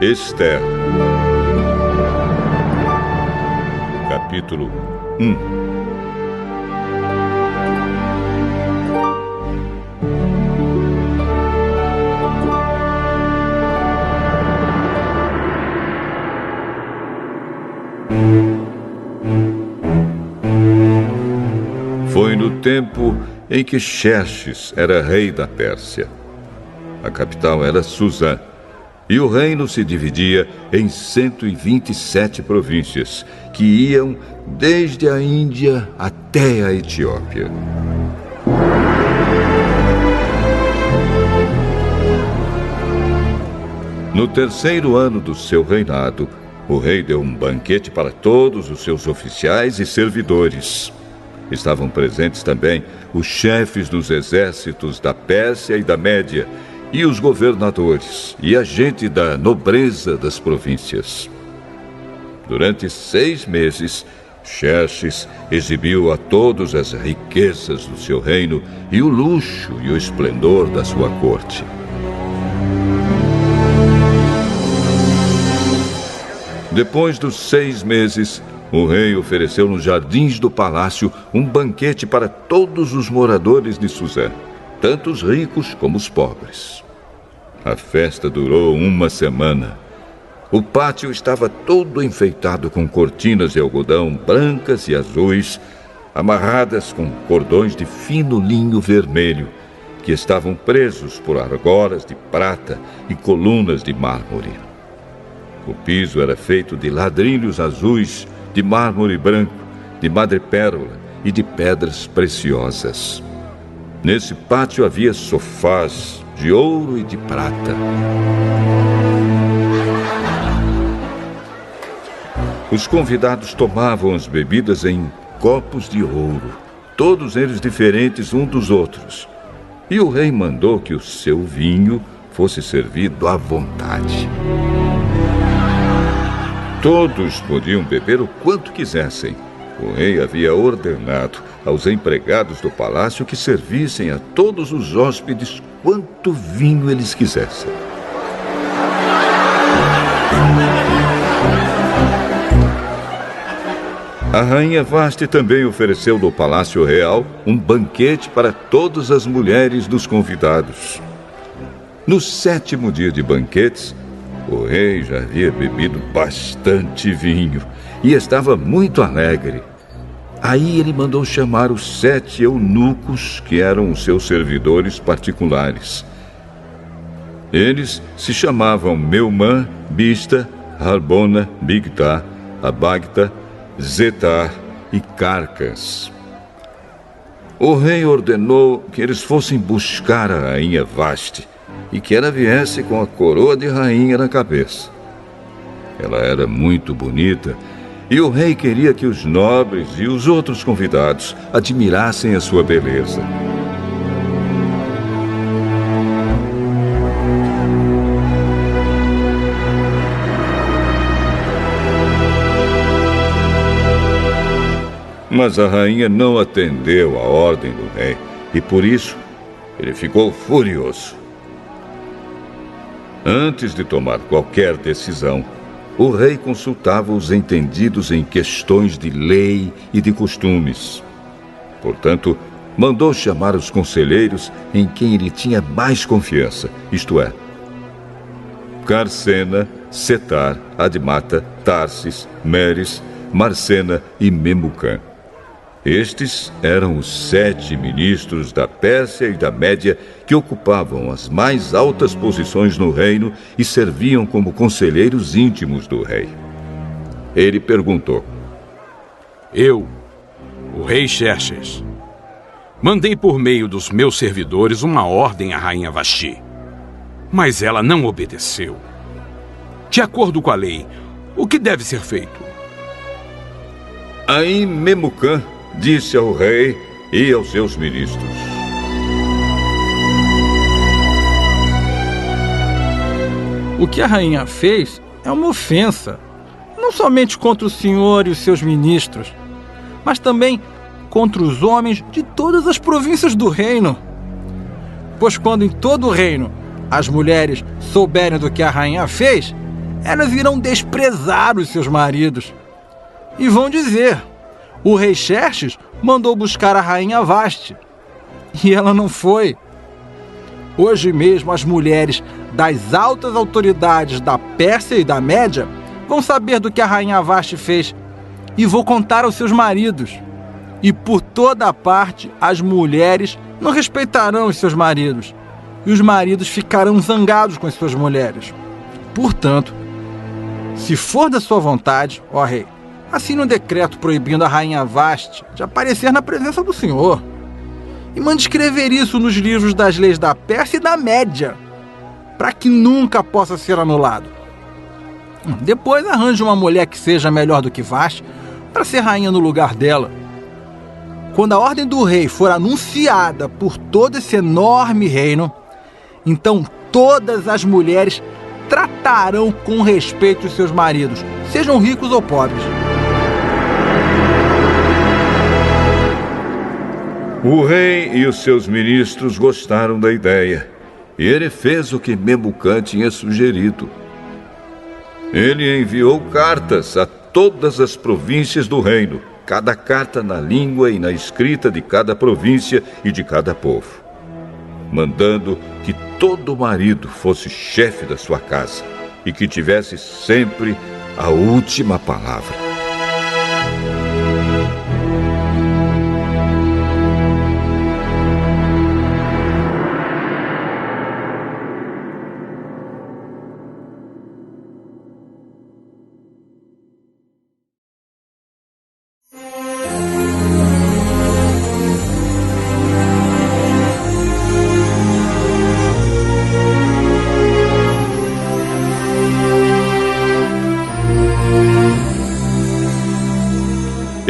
Ester. Capítulo 1. Foi no tempo em que Xerxes era rei da Pérsia. A capital era Susã. E o reino se dividia em 127 províncias, que iam desde a Índia até a Etiópia. No terceiro ano do seu reinado, o rei deu um banquete para todos os seus oficiais e servidores. Estavam presentes também os chefes dos exércitos da Pérsia e da Média, e os governadores e a gente da nobreza das províncias. Durante 6 meses, Xerxes exibiu a todos as riquezas do seu reino e o luxo e o esplendor da sua corte. Depois dos 6 meses, o rei ofereceu nos jardins do palácio um banquete para todos os moradores de Susã, tanto os ricos como os pobres. A festa durou 1 semana. O pátio estava todo enfeitado com cortinas de algodão brancas e azuis, amarradas com cordões de fino linho vermelho, que estavam presos por argolas de prata e colunas de mármore. O piso era feito de ladrilhos azuis, de mármore branco, de madrepérola e de pedras preciosas. Nesse pátio havia sofás de ouro e de prata. Os convidados tomavam as bebidas em copos de ouro, todos eles diferentes uns dos outros. E o rei mandou que o seu vinho fosse servido à vontade. Todos podiam beber o quanto quisessem. O rei havia ordenado aos empregados do palácio que servissem a todos os hóspedes quanto vinho eles quisessem. A rainha Vasti também ofereceu no Palácio Real um banquete para todas as mulheres dos convidados. No 7º dia de banquetes, o rei já havia bebido bastante vinho e estava muito alegre. Aí ele mandou chamar os 7 eunucos que eram os seus servidores particulares. Eles se chamavam Meumã, Bista, Harbona, Bigtá, Abagtá, Zetar e Carcas. O rei ordenou que eles fossem buscar a rainha Vasti e que ela viesse com a coroa de rainha na cabeça. Ela era muito bonita e o rei queria que os nobres e os outros convidados admirassem a sua beleza. Mas a rainha não atendeu à ordem do rei e por isso ele ficou furioso. Antes de tomar qualquer decisão, o rei consultava os entendidos em questões de lei e de costumes. Portanto, mandou chamar os conselheiros em quem ele tinha mais confiança, isto é, Carcena, Setar, Admata, Tarsis, Meres, Marcena e Memucã. Estes eram os 7 ministros da Pérsia e da Média que ocupavam as mais altas posições no reino e serviam como conselheiros íntimos do rei. Ele perguntou: Eu, o rei Xerxes, mandei por meio dos meus servidores uma ordem à rainha Vasti, mas ela não obedeceu. De acordo com a lei, o que deve ser feito? Aí Memucã disse ao rei e aos seus ministros: O que a rainha fez é uma ofensa, não somente contra o senhor e os seus ministros, mas também contra os homens de todas as províncias do reino. Pois quando em todo o reino as mulheres souberem do que a rainha fez, elas irão desprezar os seus maridos. E vão dizer: o rei Xerxes mandou buscar a rainha Vaste, e ela não foi. Hoje mesmo as mulheres das altas autoridades da Pérsia e da Média vão saber do que a rainha Vaste fez e vão contar aos seus maridos. E por toda a parte as mulheres não respeitarão os seus maridos, e os maridos ficarão zangados com as suas mulheres. Portanto, se for da sua vontade, ó rei, assine um decreto proibindo a rainha Vaste de aparecer na presença do Senhor. E mande escrever isso nos livros das leis da Pérsia e da Média, para que nunca possa ser anulado. Depois arranje uma mulher que seja melhor do que Vaste para ser rainha no lugar dela. Quando a ordem do rei for anunciada por todo esse enorme reino, então todas as mulheres tratarão com respeito os seus maridos, sejam ricos ou pobres. O rei e os seus ministros gostaram da ideia, e ele fez o que Memucã tinha sugerido. Ele enviou cartas a todas as províncias do reino, cada carta na língua e na escrita de cada província e de cada povo, mandando que todo marido fosse chefe da sua casa e que tivesse sempre a última palavra.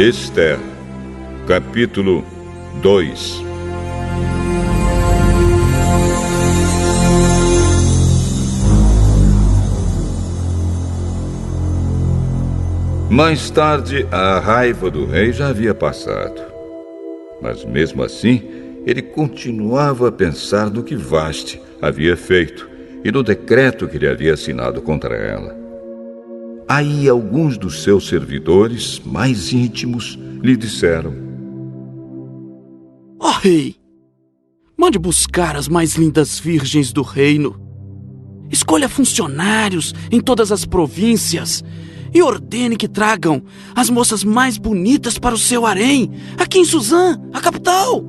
Esther, capítulo 2. Mais tarde, a raiva do rei já havia passado. Mas mesmo assim, ele continuava a pensar no que Vaste havia feito e no decreto que ele havia assinado contra ela. Aí alguns dos seus servidores mais íntimos lhe disseram: Ó rei, mande buscar as mais lindas virgens do reino. Escolha funcionários em todas as províncias e ordene que tragam as moças mais bonitas para o seu harém, aqui em Suzã, a capital.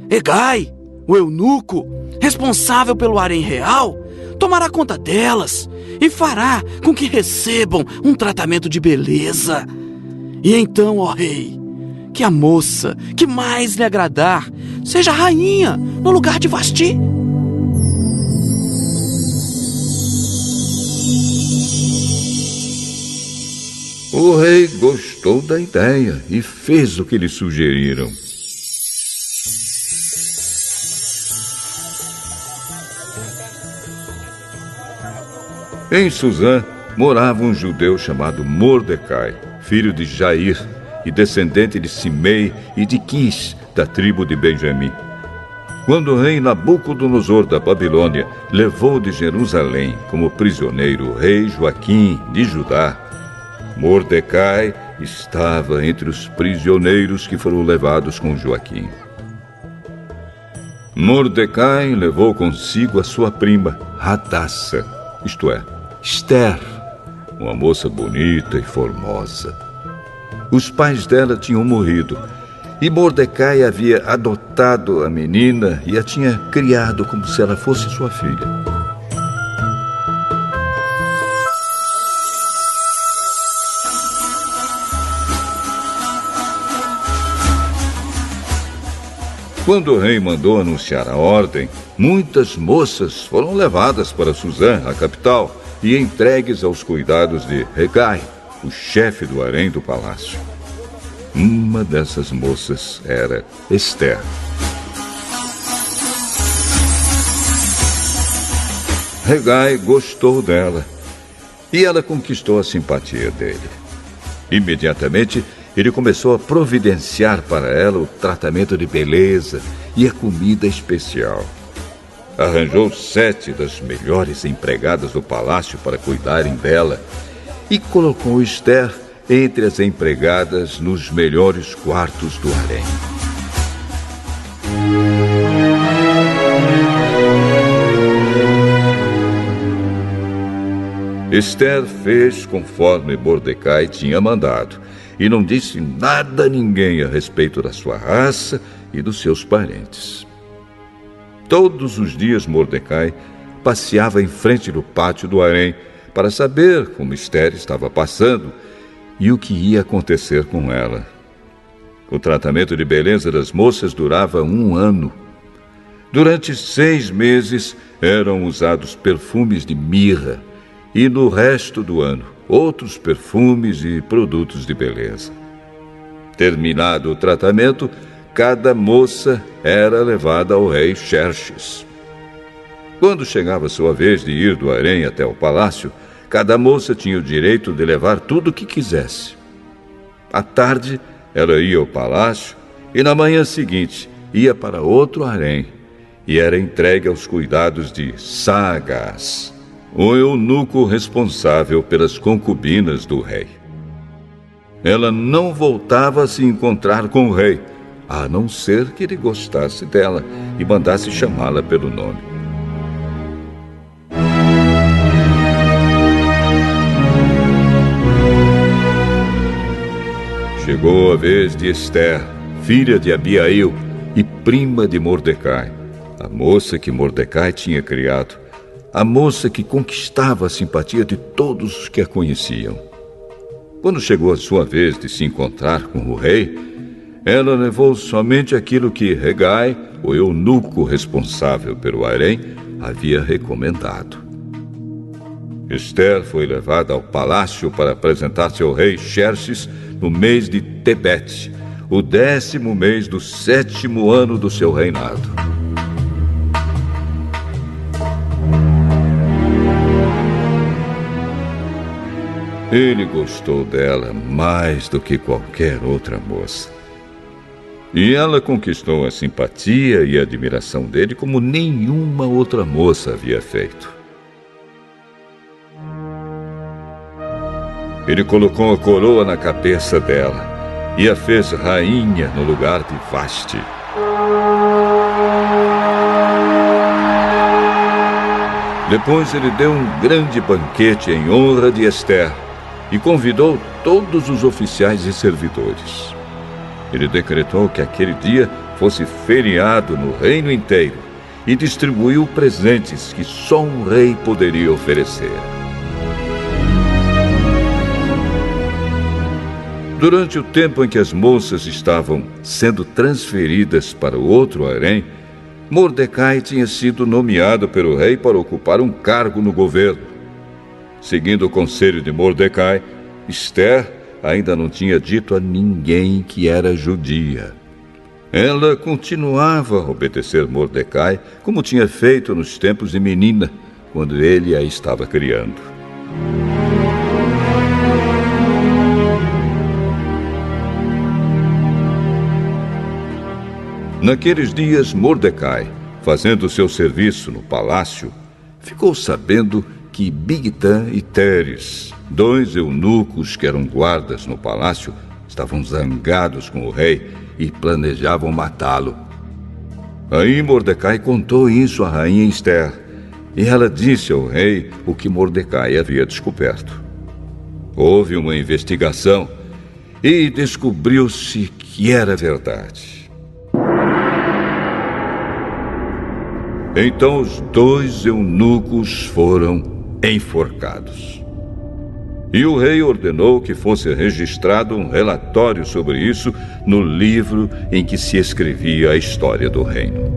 Hegai, o eunuco, responsável pelo harém real, tomará conta delas e fará com que recebam um tratamento de beleza. E então, ó rei, que a moça que mais lhe agradar seja rainha no lugar de Vasti. O rei gostou da ideia e fez o que lhe sugeriram. Em Suzã morava um judeu chamado Mordecai, filho de Jair e descendente de Simei e de Quis, da tribo de Benjamim. Quando o rei Nabucodonosor da Babilônia levou de Jerusalém como prisioneiro o rei Joaquim de Judá, Mordecai estava entre os prisioneiros que foram levados com Joaquim. Mordecai levou consigo a sua prima, Hadassa, isto é, Esther, uma moça bonita e formosa. Os pais dela tinham morrido e Mordecai havia adotado a menina e a tinha criado como se ela fosse sua filha. Quando o rei mandou anunciar a ordem, muitas moças foram levadas para Suzã, a capital, e entregues aos cuidados de Hegai, o chefe do harém do palácio. Uma dessas moças era Esther. Hegai gostou dela e ela conquistou a simpatia dele. Imediatamente, ele começou a providenciar para ela o tratamento de beleza e a comida especial. arranjou 7 das melhores empregadas do palácio para cuidarem dela e colocou Esther entre as empregadas nos melhores quartos do harém. Esther fez conforme Mordecai tinha mandado e não disse nada a ninguém a respeito da sua raça e dos seus parentes. Todos os dias Mordecai passeava em frente do pátio do harém para saber como Esther estava passando e o que ia acontecer com ela. O tratamento de beleza das moças durava 1 ano. Durante 6 meses eram usados perfumes de mirra e no resto do ano outros perfumes e produtos de beleza. Terminado o tratamento, cada moça era levada ao rei Xerxes. Quando chegava a sua vez de ir do harém até o palácio, cada moça tinha o direito de levar tudo o que quisesse. À tarde, ela ia ao palácio e na manhã seguinte ia para outro harém e era entregue aos cuidados de Saagás, o eunuco responsável pelas concubinas do rei. Ela não voltava a se encontrar com o rei, a não ser que ele gostasse dela e mandasse chamá-la pelo nome. Chegou a vez de Esther, filha de Abiail e prima de Mordecai, a moça que Mordecai tinha criado, a moça que conquistava a simpatia de todos os que a conheciam. Quando chegou a sua vez de se encontrar com o rei, ela levou somente aquilo que Hegai, o eunuco responsável pelo harém, havia recomendado. Esther foi levada ao palácio para apresentar-se ao rei Xerxes no mês de Tebete, o 10º mês do 7º ano do seu reinado. Ele gostou dela mais do que qualquer outra moça. E ela conquistou a simpatia e a admiração dele como nenhuma outra moça havia feito. Ele colocou a coroa na cabeça dela e a fez rainha no lugar de Vasti. Depois ele deu um grande banquete em honra de Esther e convidou todos os oficiais e servidores. Ele decretou que aquele dia fosse feriado no reino inteiro e distribuiu presentes que só um rei poderia oferecer. Durante o tempo em que as moças estavam sendo transferidas para o outro harém, Mordecai tinha sido nomeado pelo rei para ocupar um cargo no governo. Seguindo o conselho de Mordecai, Esther ainda não tinha dito a ninguém que era judia. Ela continuava a obedecer Mordecai, como tinha feito nos tempos de menina, quando ele a estava criando. Naqueles dias, Mordecai, fazendo seu serviço no palácio, ficou sabendo que Bigtã e Teres, 2 eunucos que eram guardas no palácio, estavam zangados com o rei e planejavam matá-lo. Aí Mordecai contou isso à rainha Esther, e ela disse ao rei o que Mordecai havia descoberto. Houve uma investigação e descobriu-se que era verdade. Então os 2 eunucos foram enforcados. E o rei ordenou que fosse registrado um relatório sobre isso no livro em que se escrevia a história do reino.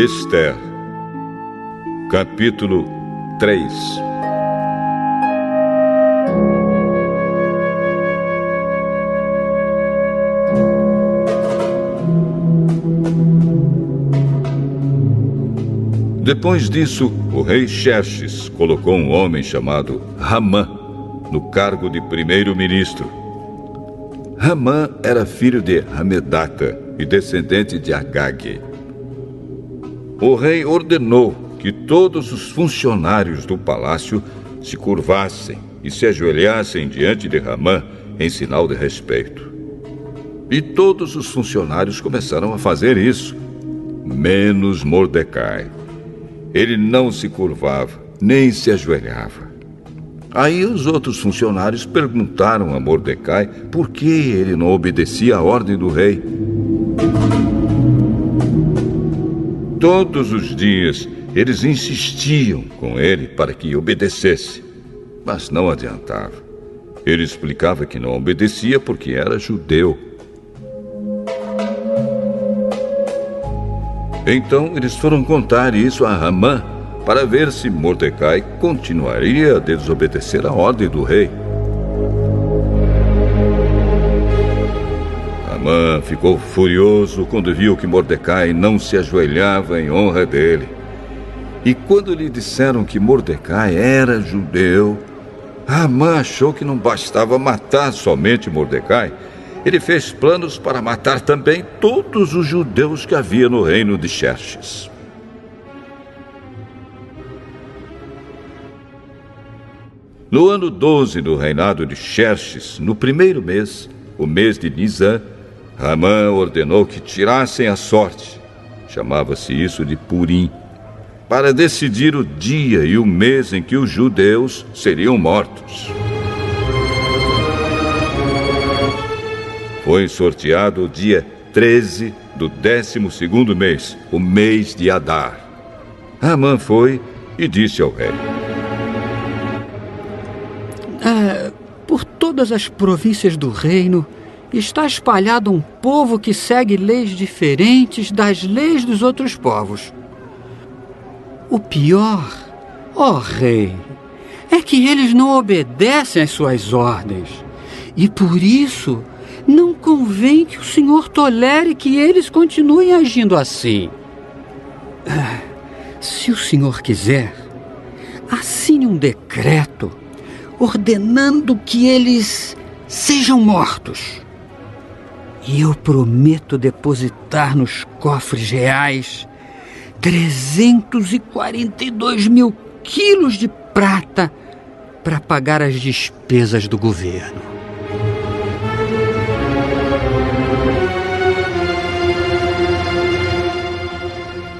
Esther, capítulo 3. Depois disso, o rei Xerxes colocou um homem chamado Ramã no cargo de primeiro-ministro. Ramã era filho de Hamedata e descendente de Agag. O rei ordenou que todos os funcionários do palácio se curvassem e se ajoelhassem diante de Ramã em sinal de respeito. E todos os funcionários começaram a fazer isso, menos Mordecai. Ele não se curvava, nem se ajoelhava. Aí os outros funcionários perguntaram a Mordecai por que ele não obedecia à ordem do rei. Todos os dias eles insistiam com ele para que obedecesse, mas não adiantava. Ele explicava que não obedecia porque era judeu. Então eles foram contar isso a Ramã para ver se Mordecai continuaria a desobedecer a ordem do rei. Ramã ficou furioso quando viu que Mordecai não se ajoelhava em honra dele. E quando lhe disseram que Mordecai era judeu, Ramã achou que não bastava matar somente Mordecai. Ele fez planos para matar também todos os judeus que havia no reino de Xerxes. No ano 12 do reinado de Xerxes, no primeiro mês, o mês de Nisã, Ramã ordenou que tirassem a sorte, chamava-se isso de Purim, para decidir o dia e o mês em que os judeus seriam mortos. Foi sorteado o dia 13 do 12º mês, o mês de Adar. Ramã foi e disse ao rei: por todas as províncias do reino está espalhado um povo que segue leis diferentes das leis dos outros povos. O pior, ó rei, é que eles não obedecem às suas ordens. E por isso não convém que o senhor tolere que eles continuem agindo assim. Se o senhor quiser, assine um decreto ordenando que eles sejam mortos. E eu prometo depositar nos cofres reais 342 mil quilos de prata para pagar as despesas do governo.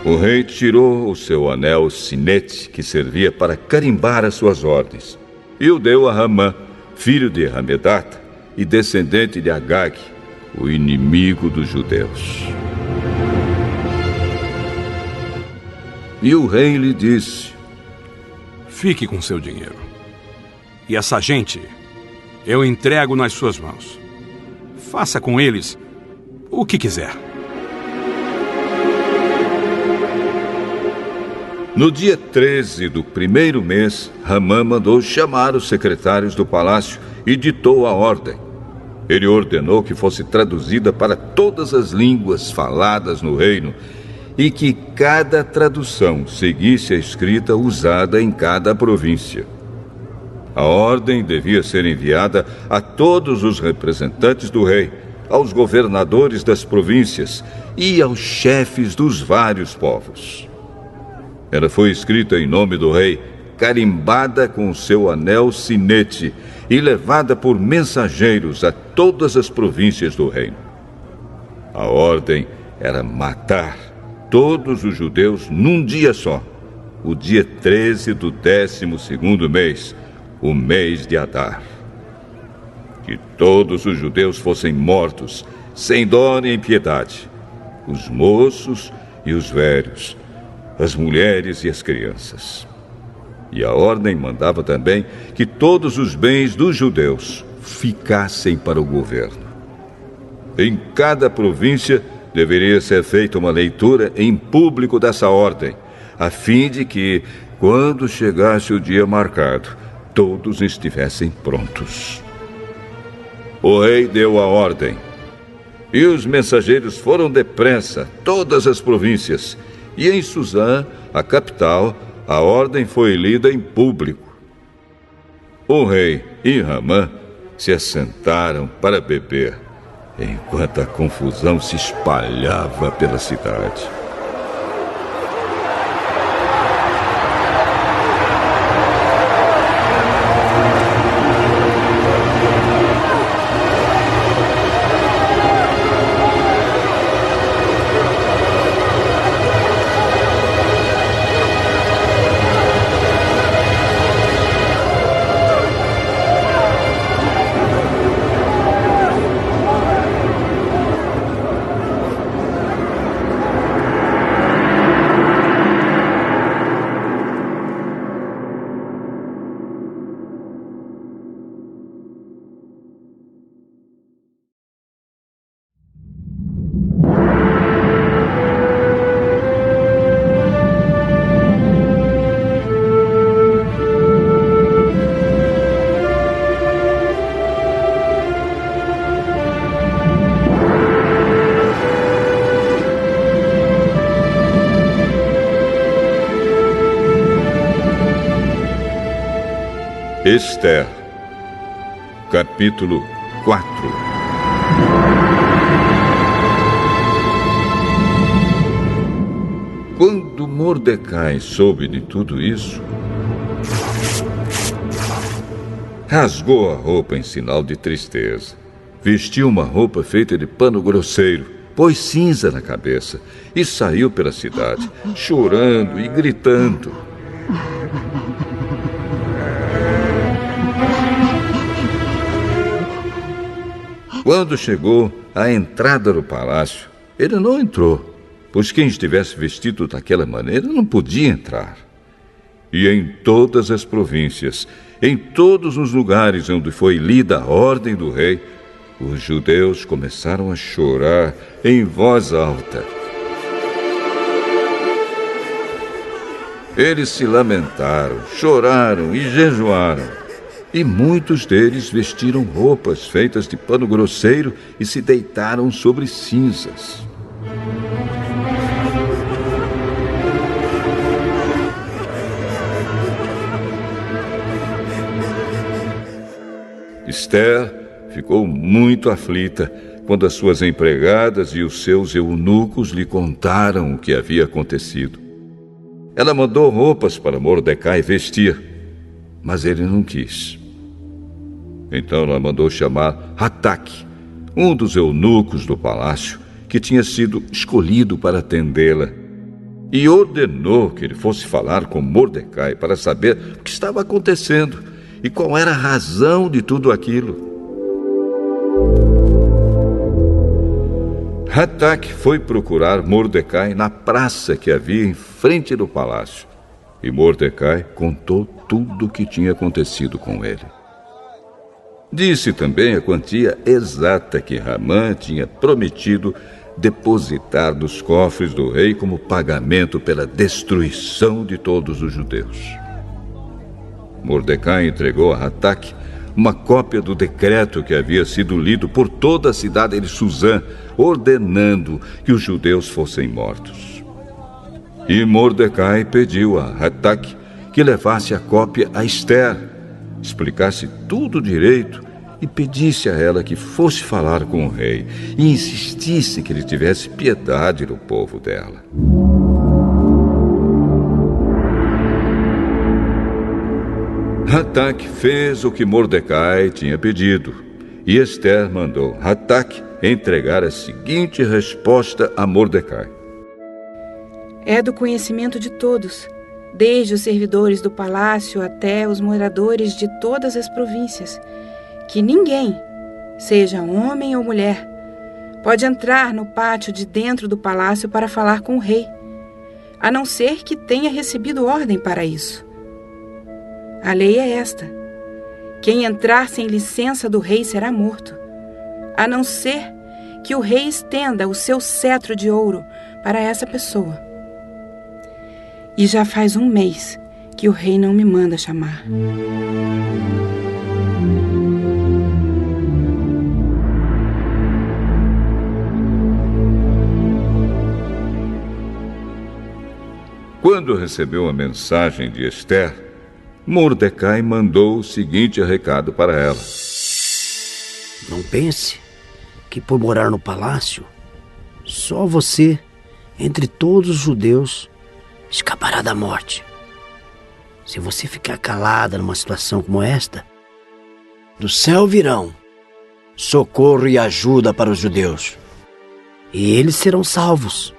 O rei tirou o seu anel sinete, que servia para carimbar as suas ordens, e o deu a Ramã, filho de Hamedata e descendente de Agag, o inimigo dos judeus. E o rei lhe disse: fique com seu dinheiro. E essa gente eu entrego nas suas mãos. Faça com eles o que quiser. No dia 13 do primeiro mês, Ramã mandou chamar os secretários do palácio e ditou a ordem. Ele ordenou que fosse traduzida para todas as línguas faladas no reino e que cada tradução seguisse a escrita usada em cada província. A ordem devia ser enviada a todos os representantes do rei, aos governadores das províncias e aos chefes dos vários povos. Ela foi escrita em nome do rei, carimbada com o seu anel sinete e levada por mensageiros a todas as províncias do reino. A ordem era matar todos os judeus num dia só, o dia 13 do 12º mês, o mês de Adar. Que todos os judeus fossem mortos, sem dó nem piedade, os moços e os velhos, as mulheres e as crianças. E a ordem mandava também que todos os bens dos judeus ficassem para o governo. Em cada província deveria ser feita uma leitura em público dessa ordem, a fim de que, quando chegasse o dia marcado, todos estivessem prontos. O rei deu a ordem, e os mensageiros foram depressa a todas as províncias, e em Suzã, a capital, a ordem foi lida em público. O rei e Ramã se assentaram para beber, enquanto a confusão se espalhava pela cidade. Esther, capítulo 4. Quando Mordecai soube de tudo isso, rasgou a roupa em sinal de tristeza, vestiu uma roupa feita de pano grosseiro, pôs cinza na cabeça e saiu pela cidade, chorando e gritando. Quando chegou à entrada do palácio, ele não entrou, pois quem estivesse vestido daquela maneira não podia entrar. E em todas as províncias, em todos os lugares onde foi lida a ordem do rei, os judeus começaram a chorar em voz alta. Eles se lamentaram, choraram e jejuaram. E muitos deles vestiram roupas feitas de pano grosseiro e se deitaram sobre cinzas. Esther ficou muito aflita quando as suas empregadas e os seus eunucos lhe contaram o que havia acontecido. Ela mandou roupas para Mordecai vestir, mas ele não quis. Então ela mandou chamar Hataque, um dos eunucos do palácio, que tinha sido escolhido para atendê-la, e ordenou que ele fosse falar com Mordecai para saber o que estava acontecendo e qual era a razão de tudo aquilo. Hataque foi procurar Mordecai na praça que havia em frente do palácio, e Mordecai contou tudo o que tinha acontecido com ele. Disse também a quantia exata que Ramã tinha prometido depositar nos cofres do rei como pagamento pela destruição de todos os judeus. Mordecai entregou a Hataque uma cópia do decreto que havia sido lido por toda a cidade de Suzã, ordenando que os judeus fossem mortos. E Mordecai pediu a Hataque que levasse a cópia a Esther, explicasse tudo direito e pedisse a ela que fosse falar com o rei e insistisse que ele tivesse piedade do povo dela. Hataque fez o que Mordecai tinha pedido, e Esther mandou Hataque entregar a seguinte resposta a Mordecai. É do conhecimento de todos, desde os servidores do palácio até os moradores de todas as províncias, que ninguém, seja homem ou mulher, pode entrar no pátio de dentro do palácio para falar com o rei, a não ser que tenha recebido ordem para isso. A lei é esta: quem entrar sem licença do rei será morto, a não ser que o rei estenda o seu cetro de ouro para essa pessoa. E já faz 1 mês que o rei não me manda chamar. Quando recebeu a mensagem de Ester, Mordecai mandou o seguinte recado para ela: Não pense que por morar no palácio, só você, entre todos os judeus, escapará da morte. Se você ficar calada numa situação como esta, do céu virão socorro e ajuda para os judeus, e eles serão salvos.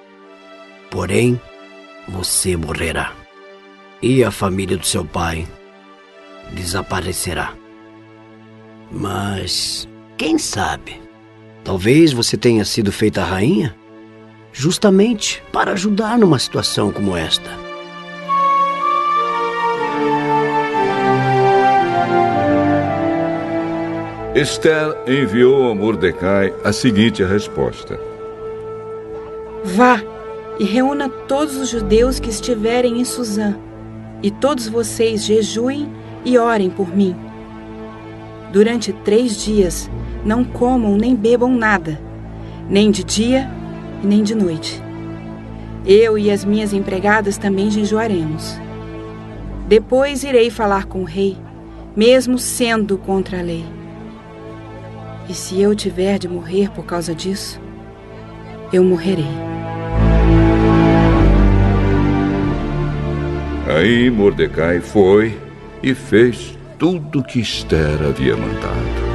Porém, você morrerá, e a família do seu pai desaparecerá. Mas, quem sabe, talvez você tenha sido feita rainha justamente para ajudar numa situação como esta. Ester enviou a Mordecai a seguinte resposta: Vá e reúna todos os judeus que estiverem em Suzã, e todos vocês jejuem e orem por mim. Durante 3 dias não comam nem bebam nada, nem de dia e nem de noite. Eu e as minhas empregadas também jejuaremos. Depois irei falar com o rei, mesmo sendo contra a lei. E se eu tiver de morrer por causa disso, eu morrerei. Aí Mordecai foi e fez tudo o que Ester havia mandado.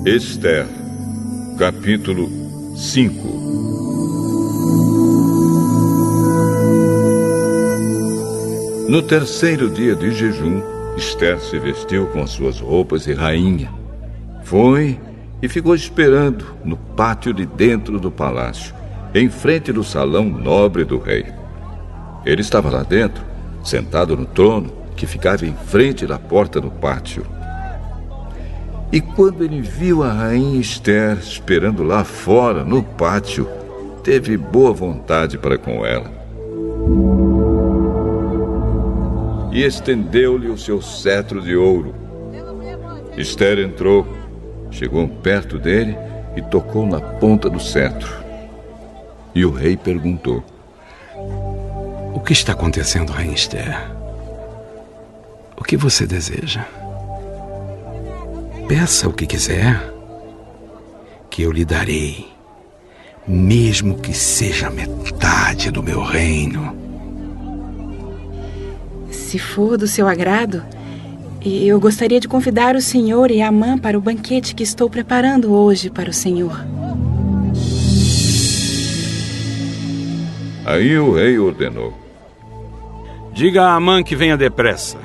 Ester, capítulo 5. No 3º dia de jejum, Ester se vestiu com suas roupas de rainha. Foi e ficou esperando no pátio de dentro do palácio, em frente do salão nobre do rei. Ele estava lá dentro, sentado no trono que ficava em frente da porta do pátio. E quando ele viu a rainha Ester esperando lá fora, no pátio, teve boa vontade para com ela. E estendeu-lhe o seu cetro de ouro. Ester entrou, chegou perto dele e tocou na ponta do cetro. E o rei perguntou: O que está acontecendo, rainha Ester? O que você deseja? Peça o que quiser, que eu lhe darei, mesmo que seja metade do meu reino. Se for do seu agrado, eu gostaria de convidar o senhor e Amã para o banquete que estou preparando hoje para o senhor. Aí o rei ordenou: Diga a Amã que venha depressa,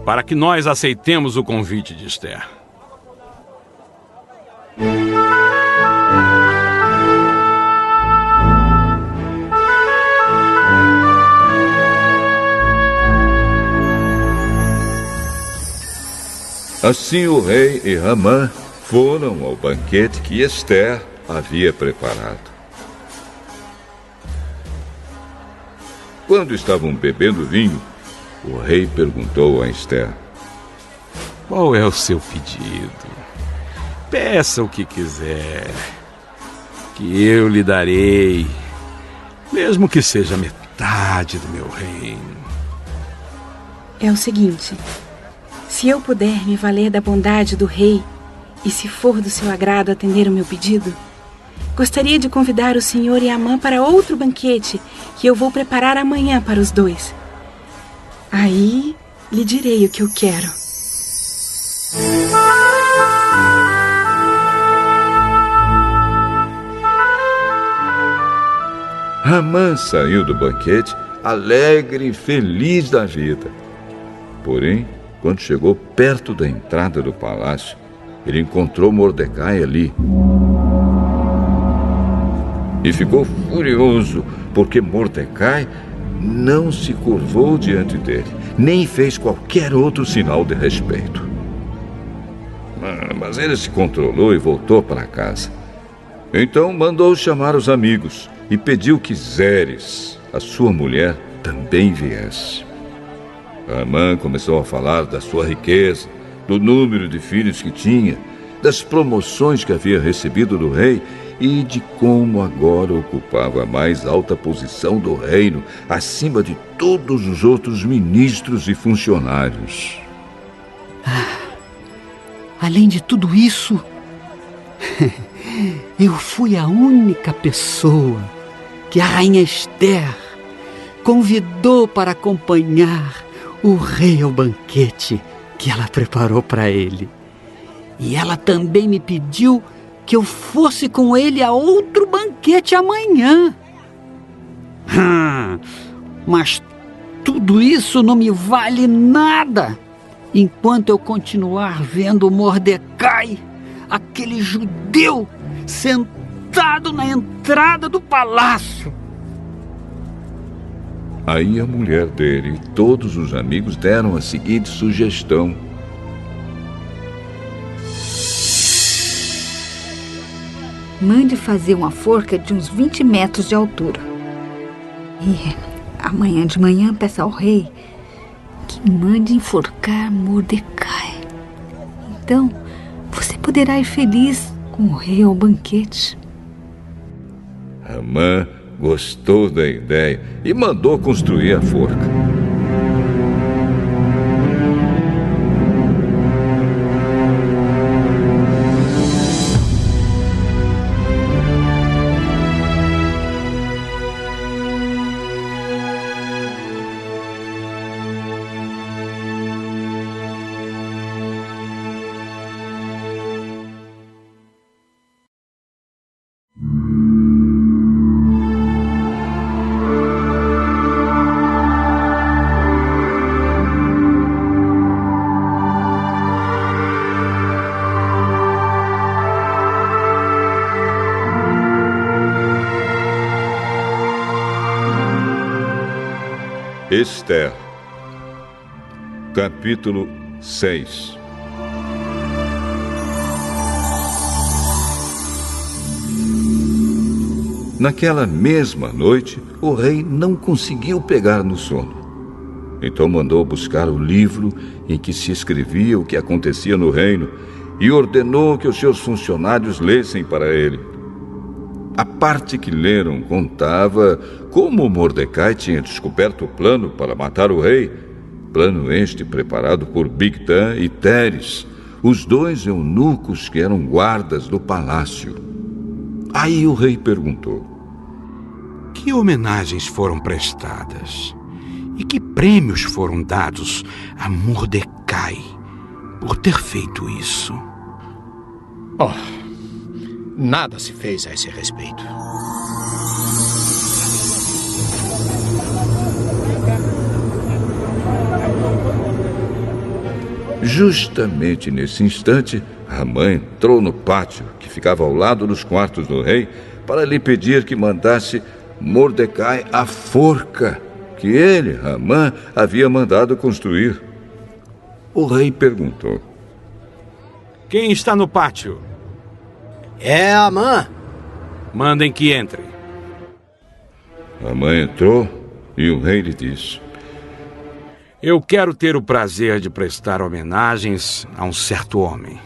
para que nós aceitemos o convite de Ester. Assim o rei e Amã foram ao banquete que Ester havia preparado. Quando estavam bebendo vinho, o rei perguntou a Ester: Qual é o seu pedido? Peça o que quiser, que eu lhe darei, mesmo que seja metade do meu reino. É o seguinte: se eu puder me valer da bondade do rei, e se for do seu agrado atender o meu pedido, Gostaria de convidar o senhor e a Amã para outro banquete que eu vou preparar amanhã para os dois. Aí lhe direi o que eu quero. Amã saiu do banquete alegre e feliz da vida. Porém, quando chegou perto da entrada do palácio, ele encontrou Mordecai ali. E ficou furioso, porque Mordecai não se curvou diante dele, nem fez qualquer outro sinal de respeito. Mas ele se controlou e voltou para casa. Então mandou chamar os amigos e pediu que Zeres, a sua mulher, também viesse. Amã começou a falar da sua riqueza, do número de filhos que tinha, das promoções que havia recebido do rei e de como agora ocupava a mais alta posição do reino, acima de todos os outros ministros e funcionários. Além de tudo isso, eu fui a única pessoa que a rainha Esther convidou para acompanhar o rei ao banquete que ela preparou para ele. E ela também me pediu que eu fosse com ele a outro banquete amanhã. Mas tudo isso não me vale nada enquanto eu continuar vendo Mordecai, aquele judeu, sentado na entrada do palácio. Aí a mulher dele e todos os amigos deram a seguinte sugestão: mande fazer uma forca de uns 20 metros de altura. E amanhã de manhã peça ao rei que mande enforcar Mordecai. Então você poderá ir feliz com o rei ao banquete. Amã gostou da ideia e mandou construir a forca. Esther, capítulo 6. Naquela mesma noite, o rei não conseguiu pegar no sono. Então mandou buscar o livro em que se escrevia o que acontecia no reino e ordenou que os seus funcionários lessem para ele. A parte que leram contava como Mordecai tinha descoberto o plano para matar o rei, plano este preparado por Bigtan e Teres, os dois eunucos que eram guardas do palácio. Aí o rei perguntou: que homenagens foram prestadas e que prêmios foram dados a Mordecai por ter feito isso? Nada se fez a esse respeito. Justamente nesse instante, Amã entrou no pátio, que ficava ao lado dos quartos do rei, para lhe pedir que mandasse Mordecai a forca que ele, Amã, havia mandado construir. O rei perguntou: quem está no pátio? É Amã. Mandem que entre. Amã entrou e o rei lhe disse: eu quero ter o prazer de prestar homenagens a um certo homem.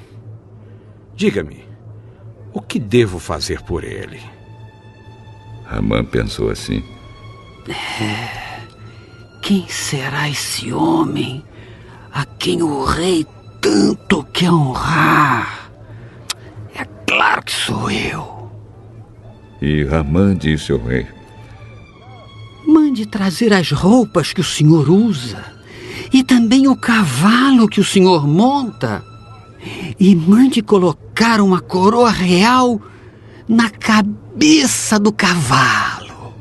Diga-me, o que devo fazer por ele? Amã pensou assim: Quem será esse homem a quem o rei tanto quer honrar? É claro que sou eu. E Ramã disse ao rei: Mande trazer as roupas que o senhor usa e também o cavalo que o senhor monta. E mande colocar uma coroa real na cabeça do cavalo.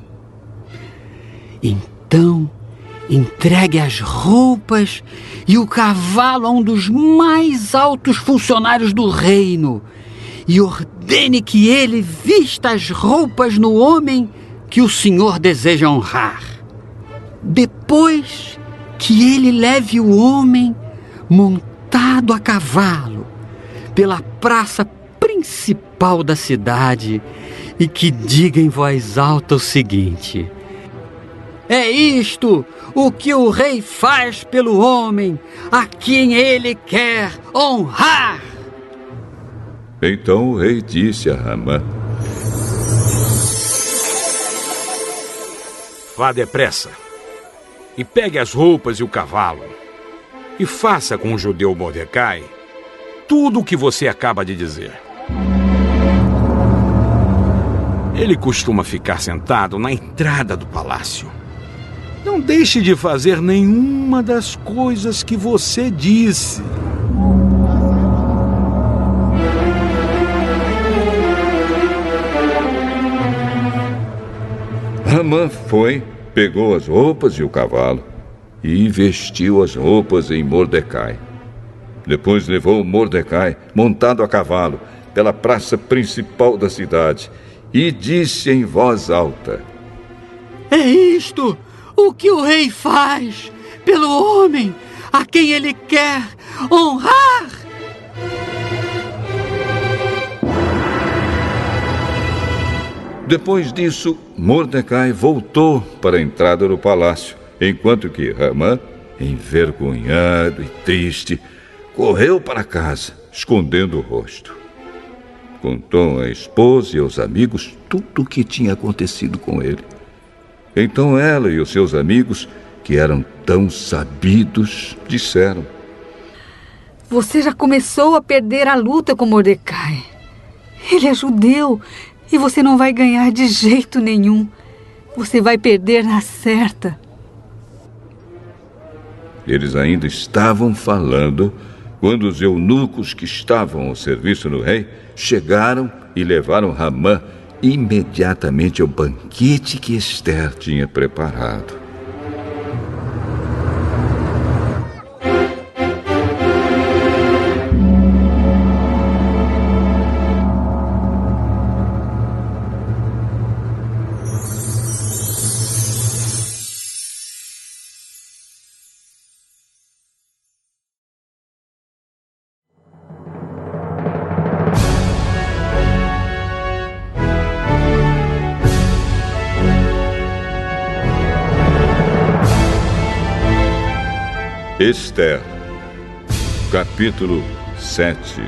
Então, entregue as roupas e o cavalo a um dos mais altos funcionários do reino e ordene que ele vista as roupas no homem que o senhor deseja honrar. Depois que ele leve o homem montado a cavalo pela praça principal da cidade e que diga em voz alta o seguinte: é isto o que o rei faz pelo homem a quem ele quer honrar. Então o rei disse a Ramã: Vá depressa e pegue as roupas e o cavalo e faça com o judeu Mordecai tudo o que você acaba de dizer. Ele costuma ficar sentado na entrada do palácio. Não deixe de fazer nenhuma das coisas que você disse. Ramã foi, pegou as roupas e o cavalo e vestiu as roupas em Mordecai. Depois levou Mordecai, montado a cavalo, pela praça principal da cidade e disse em voz alta: é isto o que o rei faz pelo homem a quem ele quer honrar. Depois disso, Mordecai voltou para a entrada do palácio, enquanto que Ramã, envergonhado e triste, correu para casa, escondendo o rosto. Contou à esposa e aos amigos tudo o que tinha acontecido com ele. Então ela e os seus amigos, que eram tão sabidos, disseram: Você já começou a perder a luta com Mordecai. Ele é judeu e você não vai ganhar de jeito nenhum. Você vai perder na certa. Eles ainda estavam falando quando os eunucos que estavam ao serviço do rei chegaram e levaram Ramã imediatamente ao banquete que Ester tinha preparado. Ester, capítulo 7.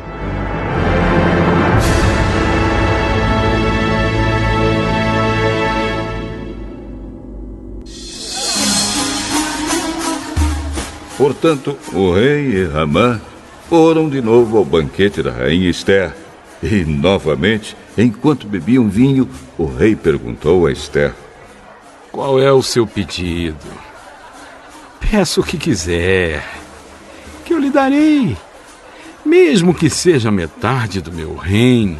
Portanto, o rei e Ramã foram de novo ao banquete da rainha Ester. E, novamente, enquanto bebiam vinho, o rei perguntou a Ester: Qual é o seu pedido? Peça o que quiser, que eu lhe darei, mesmo que seja metade do meu reino.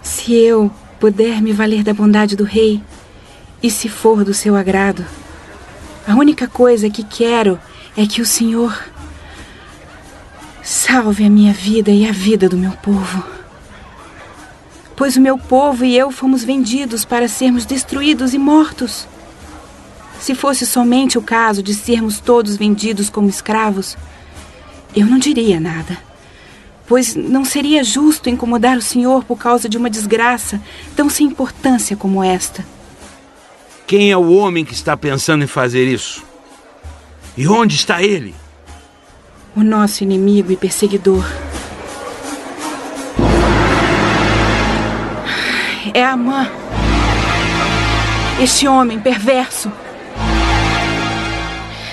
Se eu puder me valer da bondade do rei, e se for do seu agrado, a única coisa que quero é que o Senhor salve a minha vida e a vida do meu povo. Pois o meu povo e eu fomos vendidos para sermos destruídos e mortos. Se fosse somente o caso de sermos todos vendidos como escravos, eu não diria nada, pois não seria justo incomodar o Senhor por causa de uma desgraça tão sem importância como esta. Quem é o homem que está pensando em fazer isso? E onde está ele? O nosso inimigo e perseguidor. É Amã, este homem perverso.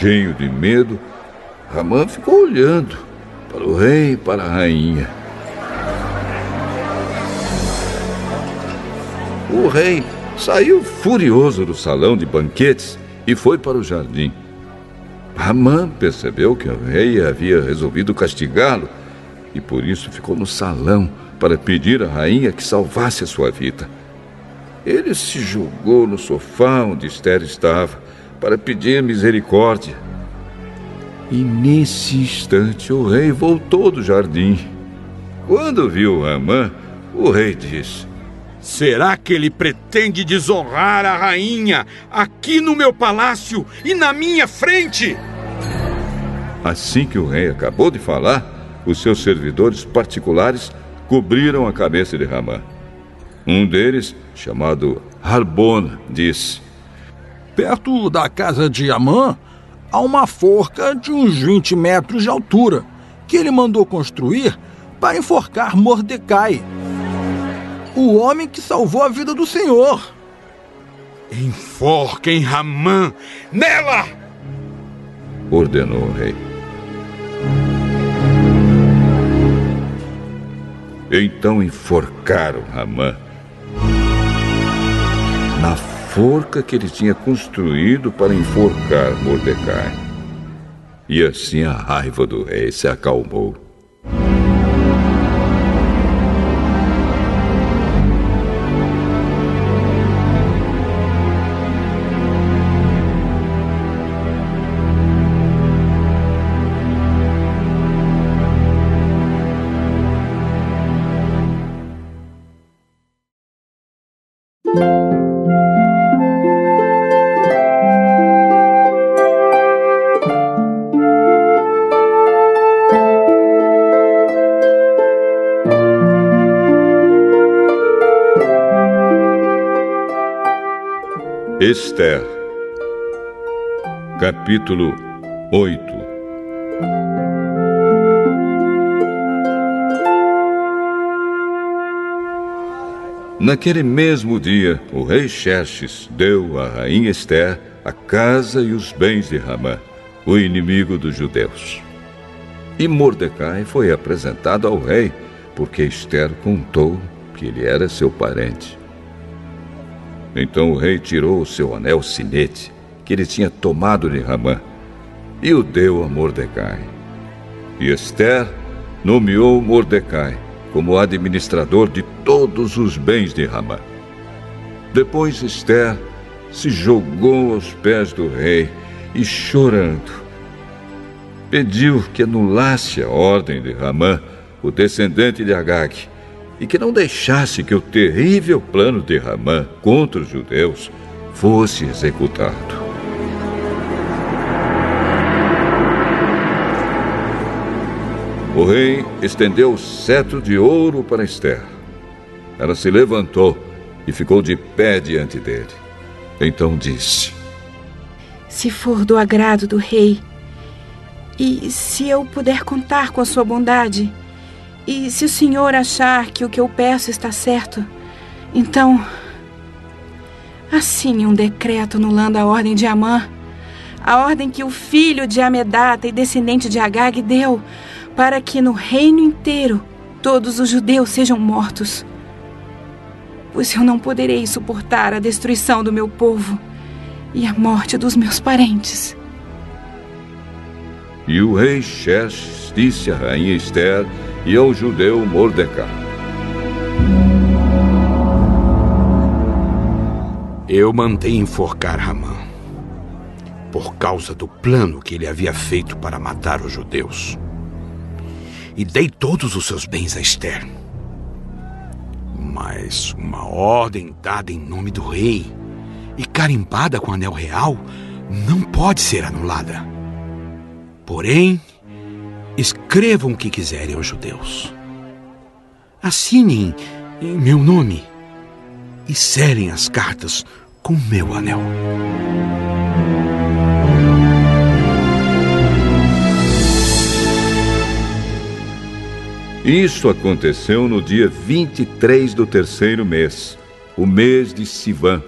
Cheio de medo, Ramã ficou olhando para o rei e para a rainha. o rei saiu furioso do salão de banquetes e foi para o jardim. Ramã percebeu que o rei havia resolvido castigá-lo e por isso ficou no salão para pedir à rainha que salvasse a sua vida. Ele se jogou no sofá onde Esther estava para pedir misericórdia. E nesse instante o rei voltou do jardim. Quando viu Ramã, o rei disse: será que ele pretende desonrar a rainha aqui no meu palácio e na minha frente? Assim que o rei acabou de falar, os seus servidores particulares cobriram a cabeça de Ramã. Um deles, chamado Harbona, disse: perto da casa de Amã, há uma forca de uns 20 metros de altura, que ele mandou construir para enforcar Mordecai, o homem que salvou a vida do Senhor. Enforquem Ramã nela! Ordenou o rei. Então enforcaram Ramã na forca que ele tinha construído para enforcar Mordecai. E assim a raiva do rei se acalmou. Esther, capítulo 8. Naquele mesmo dia, o rei Xerxes deu à rainha Esther a casa e os bens de Ramã, o inimigo dos judeus. E Mordecai foi apresentado ao rei, porque Esther contou que ele era seu parente. Então o rei tirou o seu anel sinete, que ele tinha tomado de Ramã, e o deu a Mordecai. E Esther nomeou Mordecai como administrador de todos os bens de Ramã. Depois Esther se jogou aos pés do rei e, chorando, pediu que anulasse a ordem de Ramã, o descendente de Agag, e que não deixasse que o terrível plano de Ramã contra os judeus fosse executado. O rei estendeu o cetro de ouro para Esther. Ela se levantou e ficou de pé diante dele. Então disse: se for do agrado do rei, e se eu puder contar com a sua bondade, e se o senhor achar que o que eu peço está certo, então assine um decreto anulando a ordem de Amã, a ordem que o filho de Amedata e descendente de Agag deu, para que no reino inteiro todos os judeus sejam mortos. Pois eu não poderei suportar a destruição do meu povo e a morte dos meus parentes. E o rei Xerxes disse à rainha Esther e ao judeu Mordecai: eu mandei enforcar Ramã, por causa do plano que ele havia feito para matar os judeus. E dei todos os seus bens a Esther. Mas uma ordem dada em nome do rei e carimbada com anel real não pode ser anulada. Porém, escrevam o que quiserem aos judeus. Assinem em meu nome e selem as cartas com meu anel. Isso aconteceu no dia 23 do terceiro mês, o mês de Sivan.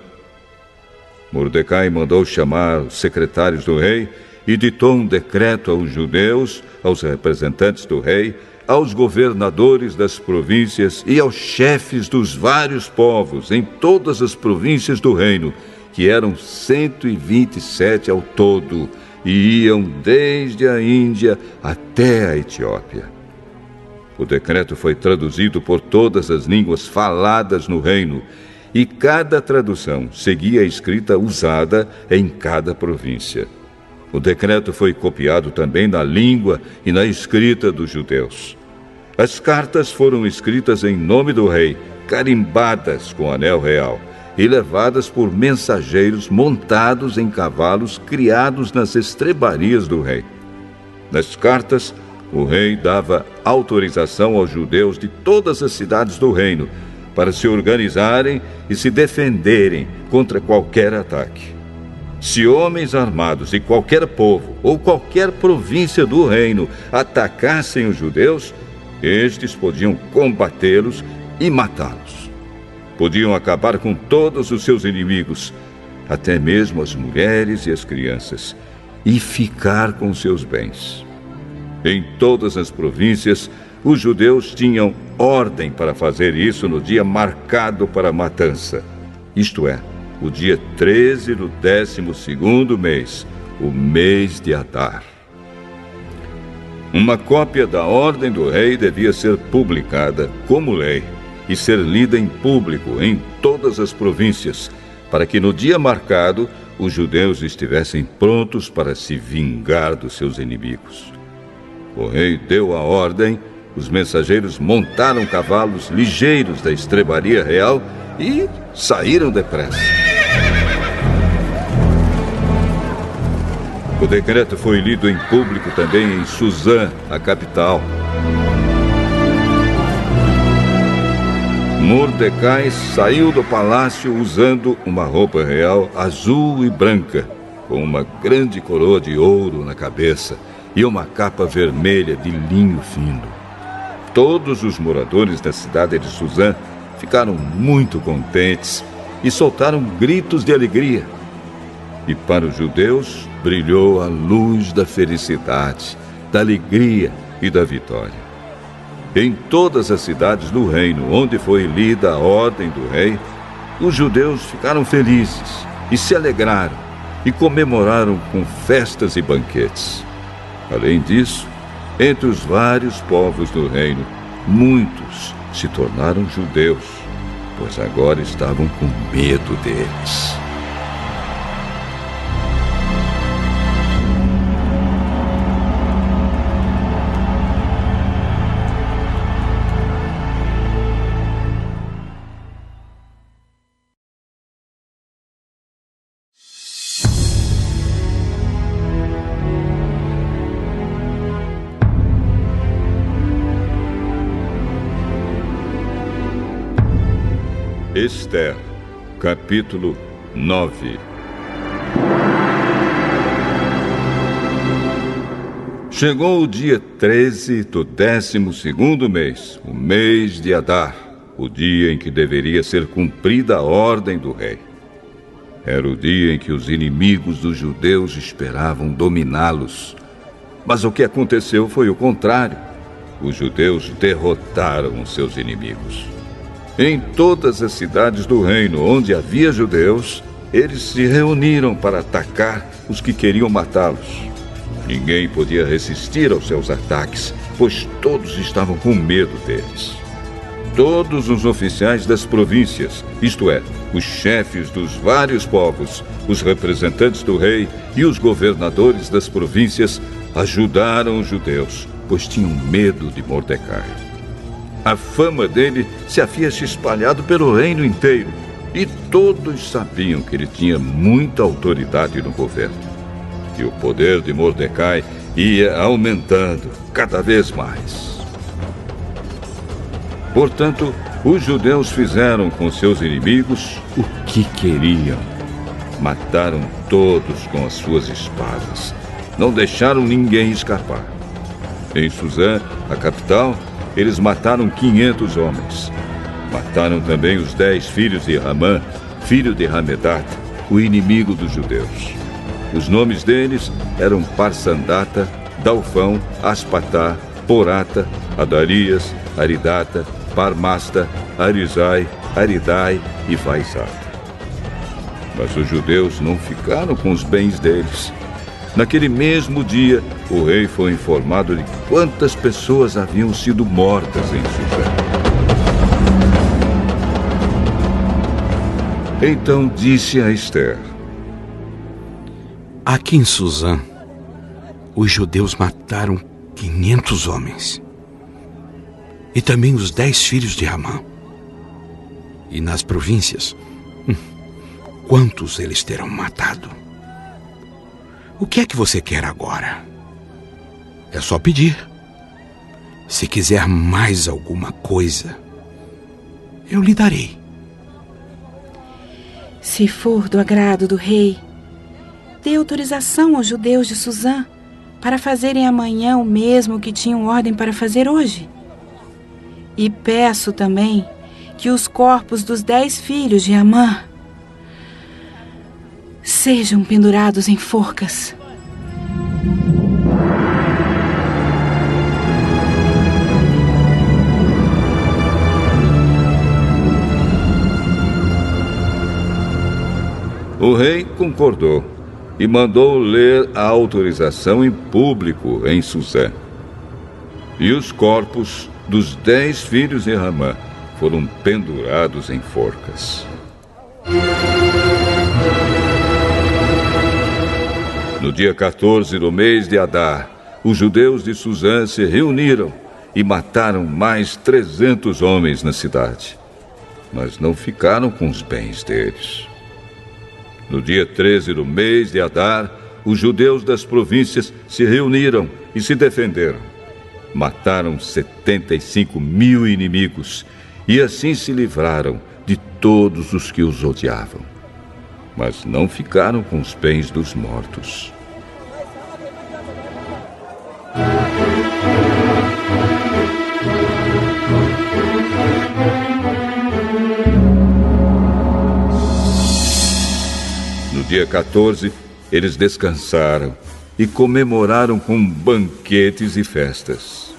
Mordecai mandou chamar os secretários do rei e ditou um decreto aos judeus, aos representantes do rei, aos governadores das províncias e aos chefes dos vários povos em todas as províncias do reino, que eram 127 ao todo, e iam desde a Índia até a Etiópia. O decreto foi traduzido por todas as línguas faladas no reino, e cada tradução seguia a escrita usada em cada província. O decreto foi copiado também na língua e na escrita dos judeus. As cartas foram escritas em nome do rei, carimbadas com anel real, e levadas por mensageiros montados em cavalos criados nas estrebarias do rei. Nas cartas, o rei dava autorização aos judeus de todas as cidades do reino para se organizarem e se defenderem contra qualquer ataque. Se homens armados de qualquer povo ou qualquer província do reino atacassem os judeus, estes podiam combatê-los e matá-los. Podiam acabar com todos os seus inimigos, até mesmo as mulheres e as crianças, e ficar com seus bens. Em todas as províncias, os judeus tinham ordem para fazer isso no dia marcado para a matança, isto é, o dia 13 do 12º mês, o mês de Adar. Uma cópia da ordem do rei devia ser publicada como lei e ser lida em público em todas as províncias, para que no dia marcado os judeus estivessem prontos para se vingar dos seus inimigos. O rei deu a ordem, os mensageiros montaram cavalos ligeiros da estrebaria real e saíram depressa. O decreto foi lido em público também em Suzã, a capital. Mordecai saiu do palácio usando uma roupa real azul e branca, com uma grande coroa de ouro na cabeça e uma capa vermelha de linho fino. Todos os moradores da cidade de Suzã ficaram muito contentes e soltaram gritos de alegria. E para os judeus brilhou a luz da felicidade, da alegria e da vitória. Em todas as cidades do reino onde foi lida a ordem do rei, os judeus ficaram felizes e se alegraram e comemoraram com festas e banquetes. Além disso, entre os vários povos do reino, muitos se tornaram judeus, pois agora estavam com medo deles. Esther, capítulo 9. Chegou o dia 13 do 12º mês, o mês de Adar, o dia em que deveria ser cumprida a ordem do rei. Era o dia em que os inimigos dos judeus esperavam dominá-los. Mas o que aconteceu foi o contrário. Os judeus derrotaram os seus inimigos. Em todas as cidades do reino onde havia judeus, eles se reuniram para atacar os que queriam matá-los. Ninguém podia resistir aos seus ataques, pois todos estavam com medo deles. Todos os oficiais das províncias, isto é, os chefes dos vários povos, os representantes do rei e os governadores das províncias, ajudaram os judeus, pois tinham medo de Mordecai. A fama dele se havia se espalhado pelo reino inteiro e todos sabiam que ele tinha muita autoridade no governo. E o poder de Mordecai ia aumentando cada vez mais. Portanto, os judeus fizeram com seus inimigos o que queriam. Mataram todos com as suas espadas. Não deixaram ninguém escapar. Em Suzã, a capital, eles mataram 500 homens. Mataram também os 10 filhos de Ramã, filho de Hamedat, o inimigo dos judeus. Os nomes deles eram Parsandata, Dalfão, Aspatá, Porata, Adarias, Aridata, Parmasta, Arizai, Aridai e Vaizata. Mas os judeus não ficaram com os bens deles. Naquele mesmo dia, o rei foi informado de quantas pessoas haviam sido mortas em Suzã. Então disse a Ester: aqui em Suzã, os judeus mataram 500 homens. E também os 10 filhos de Ramã. E nas províncias, quantos eles terão matado? O que é que você quer agora? É só pedir. Se quiser mais alguma coisa, eu lhe darei. Se for do agrado do rei, dê autorização aos judeus de Suzã para fazerem amanhã o mesmo que tinham ordem para fazer hoje. E peço também que os corpos dos 10 filhos de Amã sejam pendurados em forcas. O rei concordou e mandou ler a autorização em público em Suzã. E os corpos dos 10 filhos de Ramã foram pendurados em forcas. No dia 14 do mês de Adar, os judeus de Suzã se reuniram e mataram mais 300 homens na cidade, mas não ficaram com os bens deles. No dia 13 do mês de Adar, os judeus das províncias se reuniram e se defenderam. Mataram 75.000 inimigos e assim se livraram de todos os que os odiavam. Mas não ficaram com os bens dos mortos. No dia 14, eles descansaram e comemoraram com banquetes e festas.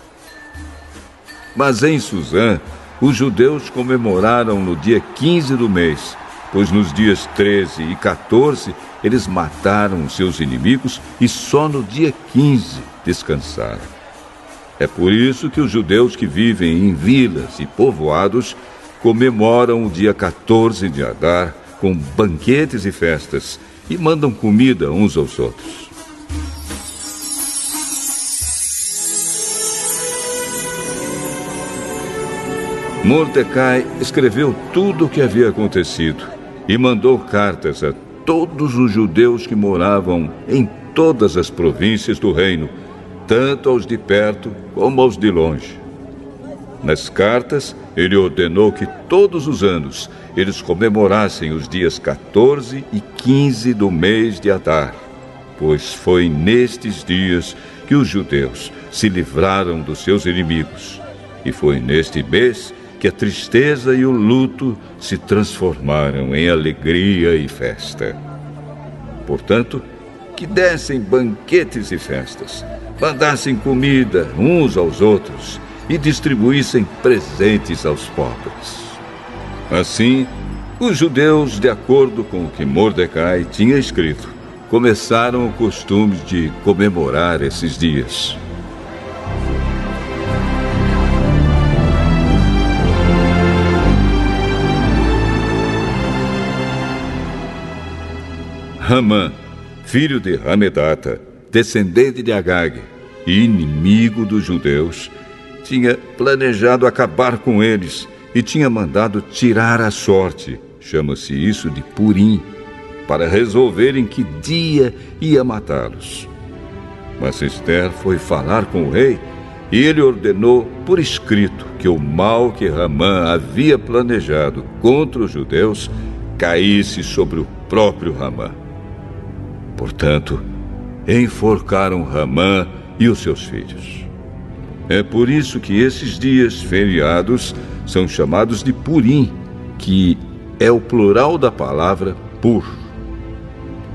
Mas em Suzã, os judeus comemoraram no dia 15 do mês, pois nos dias 13 e 14 eles mataram os seus inimigos e só no dia 15 descansaram. É por isso que os judeus que vivem em vilas e povoados comemoram o dia 14 de Adar com banquetes e festas e mandam comida uns aos outros. Mordecai escreveu tudo o que havia acontecido e mandou cartas a todos os judeus que moravam em todas as províncias do reino, tanto aos de perto como aos de longe. Nas cartas, ele ordenou que todos os anos eles comemorassem os dias 14 e 15 do mês de Adar, pois foi nestes dias que os judeus se livraram dos seus inimigos, e foi neste mês que a tristeza e o luto se transformaram em alegria e festa. Portanto, que dessem banquetes e festas, mandassem comida uns aos outros e distribuíssem presentes aos pobres. Assim, os judeus, de acordo com o que Mordecai tinha escrito, começaram o costume de comemorar esses dias. Ramã, filho de Hamedata, descendente de Agag e inimigo dos judeus, tinha planejado acabar com eles e tinha mandado tirar a sorte, chama-se isso de Purim, para resolver em que dia ia matá-los. Mas Ester foi falar com o rei e ele ordenou por escrito que o mal que Ramã havia planejado contra os judeus caísse sobre o próprio Ramã. Portanto, enforcaram Ramã e os seus filhos. É por isso que esses dias feriados são chamados de Purim, que é o plural da palavra Pur.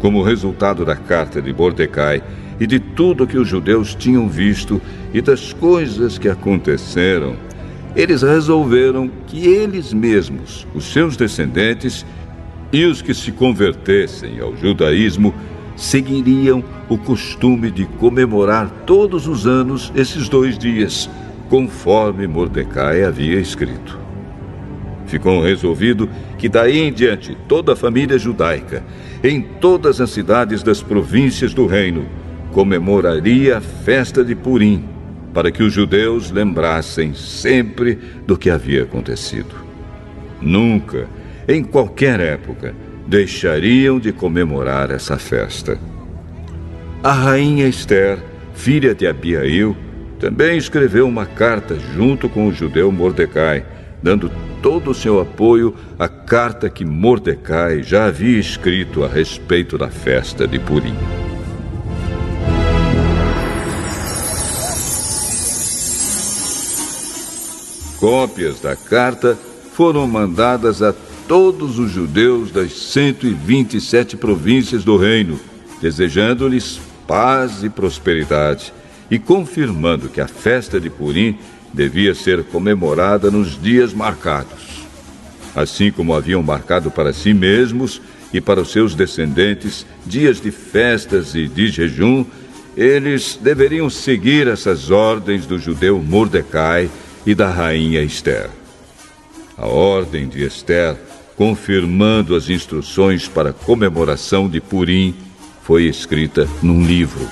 Como resultado da carta de Mordecai e de tudo que os judeus tinham visto e das coisas que aconteceram, eles resolveram que eles mesmos, os seus descendentes e os que se convertessem ao judaísmo, seguiriam o costume de comemorar todos os anos esses 2 dias, conforme Mordecai havia escrito. Ficou resolvido que daí em diante toda a família judaica, em todas as cidades das províncias do reino, comemoraria a festa de Purim, para que os judeus lembrassem sempre do que havia acontecido. Nunca, em qualquer época, deixariam de comemorar essa festa. A rainha Ester, filha de Abiail, também escreveu uma carta junto com o judeu Mordecai, dando todo o seu apoio à carta que Mordecai já havia escrito a respeito da festa de Purim. Cópias da carta foram mandadas a todos os judeus das 127 províncias do reino, desejando-lhes paz e prosperidade e confirmando que a festa de Purim devia ser comemorada nos dias marcados. Assim como haviam marcado para si mesmos e para os seus descendentes dias de festas e de jejum, eles deveriam seguir essas ordens do judeu Mordecai e da rainha Ester. A ordem de Ester, confirmando as instruções para a comemoração de Purim, foi escrita num livro.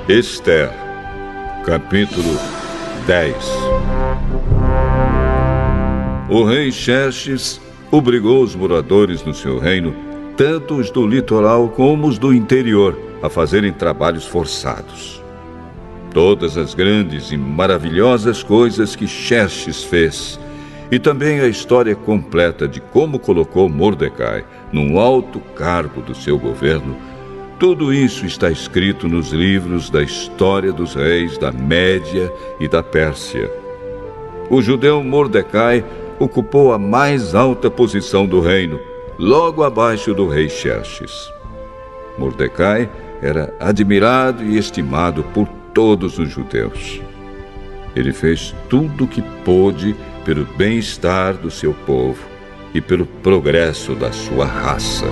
Ester, capítulo 10. O rei Xerxes obrigou os moradores no seu reino, tanto os do litoral como os do interior, a fazerem trabalhos forçados. Todas as grandes e maravilhosas coisas que Xerxes fez, e também a história completa de como colocou Mordecai num alto cargo do seu governo, tudo isso está escrito nos livros da história dos reis da Média e da Pérsia. O judeu Mordecai ocupou a mais alta posição do reino, logo abaixo do rei Xerxes. Mordecai era admirado e estimado por todos os judeus. Ele fez tudo o que pôde pelo bem-estar do seu povo e pelo progresso da sua raça.